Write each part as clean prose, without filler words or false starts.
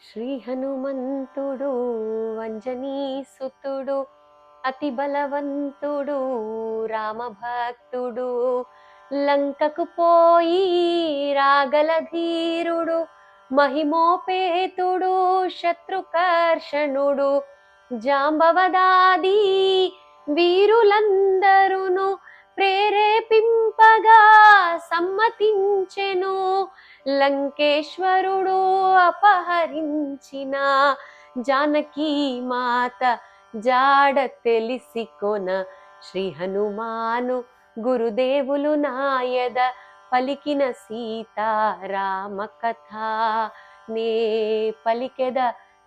శ్రీ హనుమంతుడు అంజనీ సుతుడు అతి బలవంతుడు రామభక్తుడు లంకకు పోయి రాగల ధీరుడు మహిమోపేతుడు శత్రుకర్షణుడు జాంబవదాది వీరులందరును ప్రేరేపింపగా సమ్మతించెను లంకేశ్వరుడు అపహరించిన జానకీ మాత జాడ తెలిసి కొన శ్రీ హనుమాను గురుదేవులు నాయద పలికిన సీతారామ కథ నే పలికెద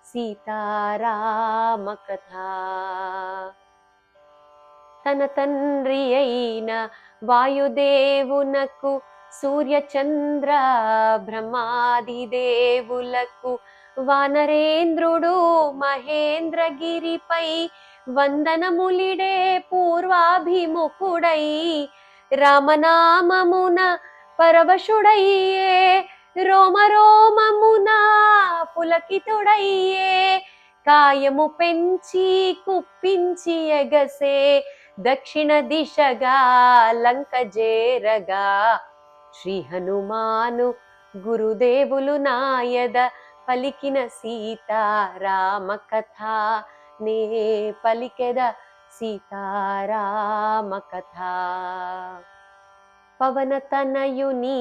సీతారామ కథ. తన తండ్రి అయిన వాయుదేవునకు సూర్యచంద్ర బ్రహ్మాది దేవులకు వానరేంద్రుడు మహేంద్రగిరిపై వందనములిడే పూర్వాభిముఖుడై రామనామమున పరవశుడయ్యే రోమరోమమున పులకితుడయ్యే కాయము పెంచి కుప్పించి ఎగసే దక్షిణ దిశగా లంక జేరగా శ్రీ హనుమాను గురుదేవులు నాయద పలికిన సీతారామ కథ నే పలికెద సీతారామ కథ. పవనతనయుని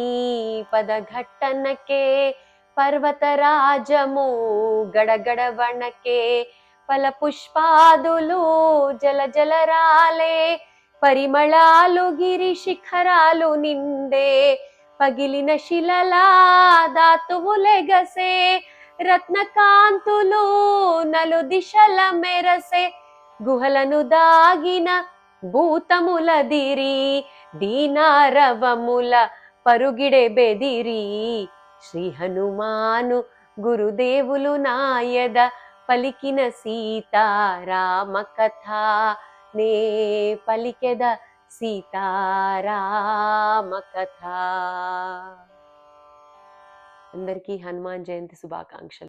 పదఘట్టనకే పర్వతరాజము గడగడ వణకే ఫల పుష్పాదులు జల జలరాలే పరిమళాలు గిరి శిఖరాలు నిండే పగిలిన శిలలా దాతువులెగసే రత్నకాంతులు నలు దిశల మెరసే గుహలను దాగిన భూతములదిరి దీనారవముల పరుగిడే బెదిరి శ్రీ హనుమాను గురుదేవులు నాయద పలికిన సీతారామ కథ నే పలికెద సీతారామ కథ. అందరికీ హనుమాన్ జయంతి శుభాకాంక్షలు.